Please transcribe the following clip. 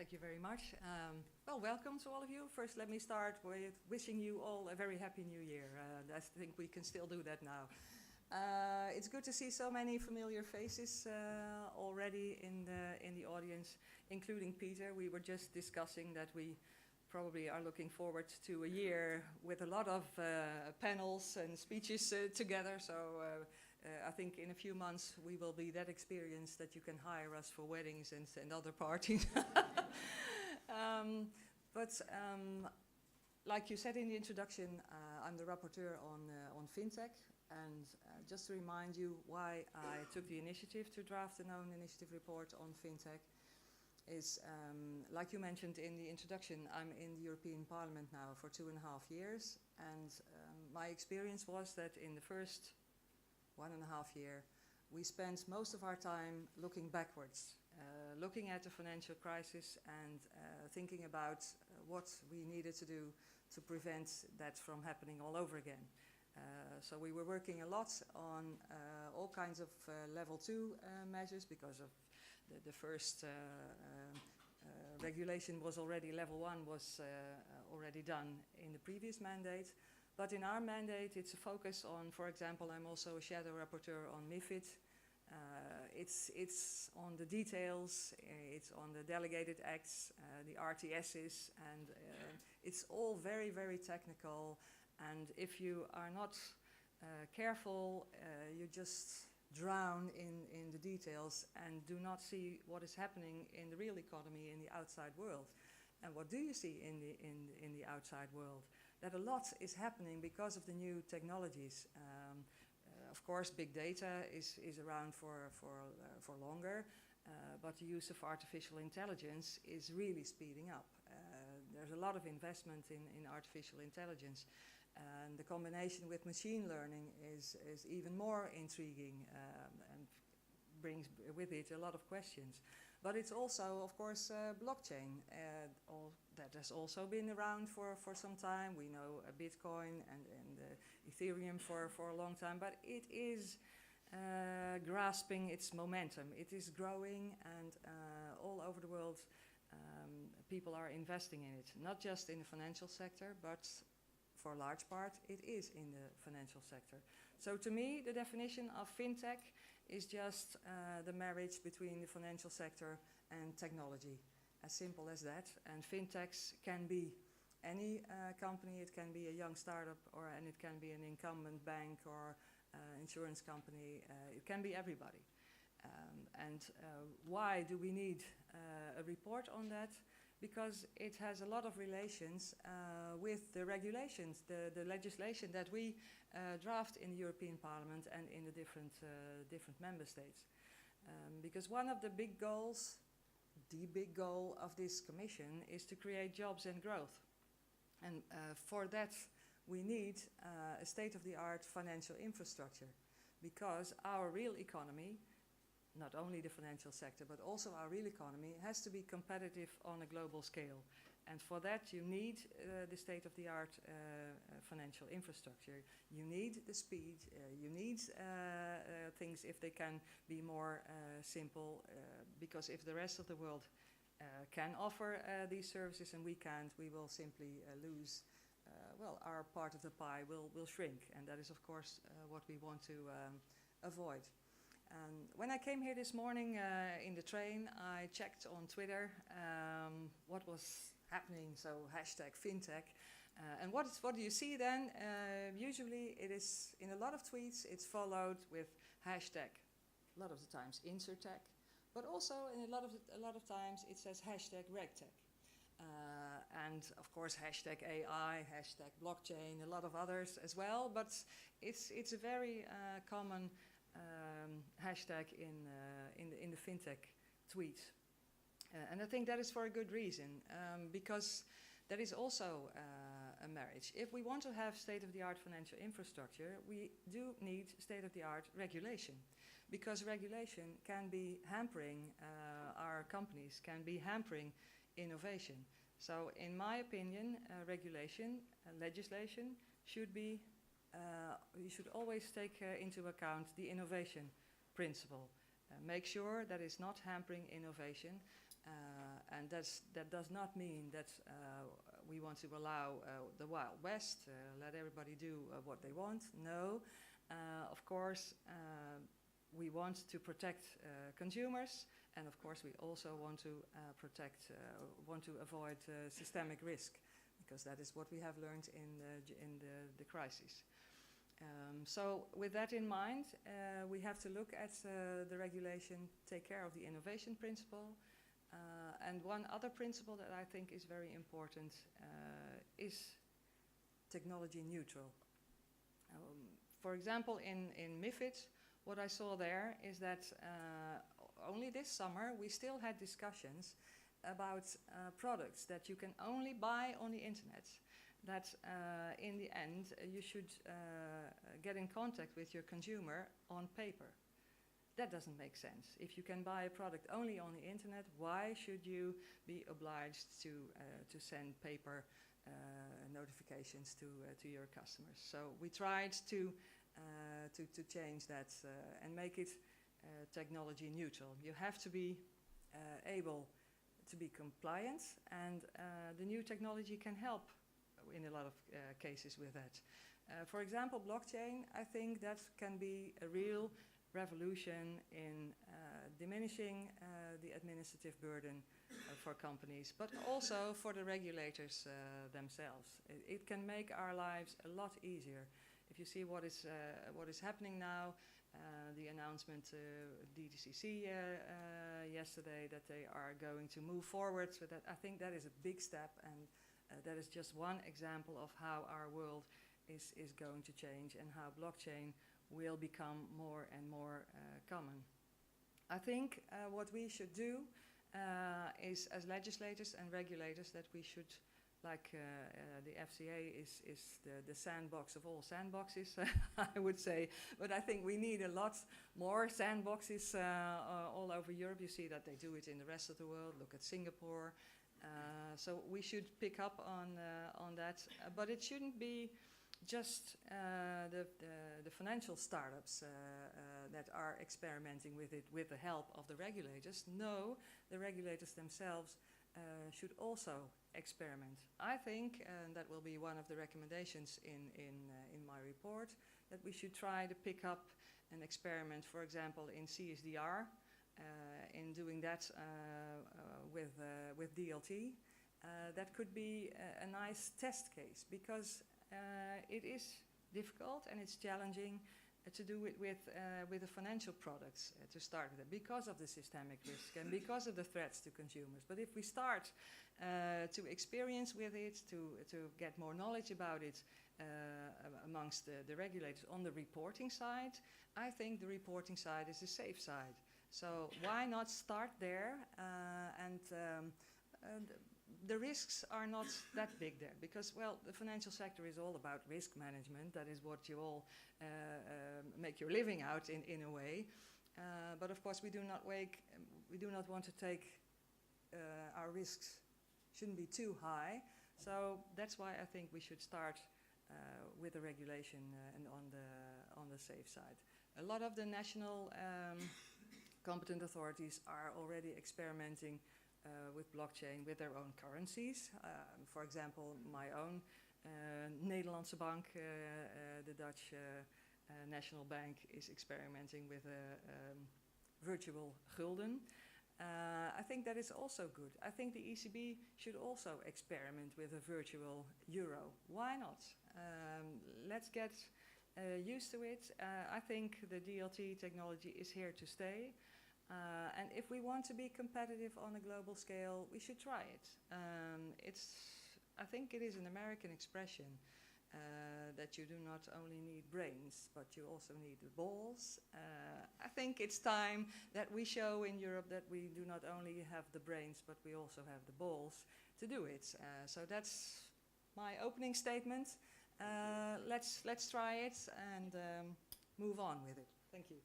Thank you very much. Well, welcome to all of you. First, let me start with wishing you all a very happy new year. I think we can still do that now. It's good to see so many familiar faces already in the audience, including Peter. We were just discussing that we probably are looking forward to a year with a lot of panels and speeches together. So I think in a few months we will be that experienced that you can hire us for weddings and other parties. Like you said in the introduction, I'm the rapporteur on FinTech. And just to remind you why I took the initiative to draft an own initiative report on FinTech is, like you mentioned in the introduction, I'm in the European Parliament now for 2.5 years. And my experience was that in the first 1.5 years, we spent most of our time looking backwards, looking at the financial crisis and thinking about what we needed to do to prevent that from happening all over again. So we were working a lot on all kinds of level 2 measures because of the first regulation was already, level 1 was already done in the previous mandate. But in our mandate, it's a focus on, for example, I'm also a shadow rapporteur on MiFID. It's on the details, it's on the delegated acts, the RTSs, and it's all very, very technical. And if you are not careful, you just drown in the details and do not see what is happening in the real economy, in the outside world. And what do you see in the outside world? That a lot is happening because of the new technologies. Of course, big data is around for longer, but the use of artificial intelligence is really speeding up. There's a lot of investment in artificial intelligence. And the combination with machine learning is even more intriguing and brings with it a lot of questions. But it's also, of course, blockchain. That has also been around for some time. We know Bitcoin and Ethereum for a long time, but it is grasping its momentum. It is growing, and all over the world people are investing in it, not just in the financial sector, but for a large part, it is in the financial sector. So to me, the definition of FinTech is just the marriage between the financial sector and technology. As simple as that. And FinTechs can be any company, it can be a young startup, and it can be an incumbent bank or insurance company. It can be everybody. Why do we need a report on that? Because it has a lot of relations with the regulations, the legislation that we draft in the European Parliament and in the different member states. Because one of the big goals, the big goal of this commission is to create jobs and growth. And for that, we need a state-of-the-art financial infrastructure, because our real economy, not only the financial sector, but also our real economy, has to be competitive on a global scale. And for that, you need the state-of-the-art financial infrastructure. You need the speed. You need things if they can be more simple, because if the rest of the world can offer these services and we can't, we will simply lose. Our part of the pie will shrink, and that is, of course, what we want to avoid. When I came here this morning in the train, I checked on Twitter what was happening, so hashtag FinTech. And what do you see then? Usually it is, in a lot of tweets, it's followed with hashtag, a lot of the times InserTech, but also in a lot of times it says hashtag RegTech. And of course hashtag AI, hashtag blockchain, a lot of others as well, but it's a very common hashtag in the FinTech tweets. And I think that is for a good reason, because that is also a marriage. If we want to have state-of-the-art financial infrastructure, we do need state-of-the-art regulation, because regulation can be hampering our companies, can be hampering innovation. So in my opinion, regulation, legislation should be, you should always take into account the innovation principle. Make sure that it's not hampering innovation, And that does not mean that we want to allow the Wild West, let everybody do what they want. No, of course, we want to protect consumers, and of course we also want to want to avoid systemic risk, because that is what we have learned in the crisis. So with that in mind, we have to look at the regulation, take care of the innovation principle. And one other principle that I think is very important is technology neutral. For example, in MiFID, what I saw there is that only this summer we still had discussions about products that you can only buy on the internet, that in the end you should get in contact with your consumer on paper. That doesn't make sense. If you can buy a product only on the internet, why should you be obliged to send paper notifications to your customers? So we tried to change that and make it technology neutral. You have to be able to be compliant, and the new technology can help in a lot of cases with that. For example, blockchain, I think that can be a real revolution in diminishing the administrative burden for companies, but also for the regulators themselves. It can make our lives a lot easier. If you see what is happening now, the announcement DTCC yesterday that they are going to move forward, so that I think that is a big step, and that is just one example of how our world is going to change and how blockchain will become more and more common. I think what we should do is, as legislators and regulators, that we should, like the FCA is the sandbox of all sandboxes, I would say, but I think we need a lot more sandboxes all over Europe. You see that they do it in the rest of the world. Look at Singapore. So we should pick up on that, but it shouldn't be just the financial startups that are experimenting with it with the help of the regulators. No, the regulators themselves should also experiment. I think, and that will be one of the recommendations in my report, that we should try to pick up an experiment, for example, in CSDR, in doing that with DLT. That could be a nice test case, because it is difficult and it's challenging to do it with the financial products to start with it, because of the systemic risk and because of the threats to consumers. But if we start to experience with it, to get more knowledge about it amongst the regulators on the reporting side, I think the reporting side is the safe side. So why not start there? The risks are not that big there, because, well, the financial sector is all about risk management. That is what you all make your living out in a way. But of course, we do not want to take our risks shouldn't be too high. So that's why I think we should start with the regulation and on the safe side. A lot of the national competent authorities are already experimenting with blockchain with their own currencies. For example, my own Nederlandse Bank, the Dutch National Bank, is experimenting with a virtual gulden. I think that is also good. I think the ECB should also experiment with a virtual euro. Why not? Let's get used to it. I think the DLT technology is here to stay. And if we want to be competitive on a global scale, we should try it. I think it is an American expression that you do not only need brains, but you also need the balls. I think it's time that we show in Europe that we do not only have the brains, but we also have the balls to do it. So that's my opening statement. Let's try it and move on with it. Thank you.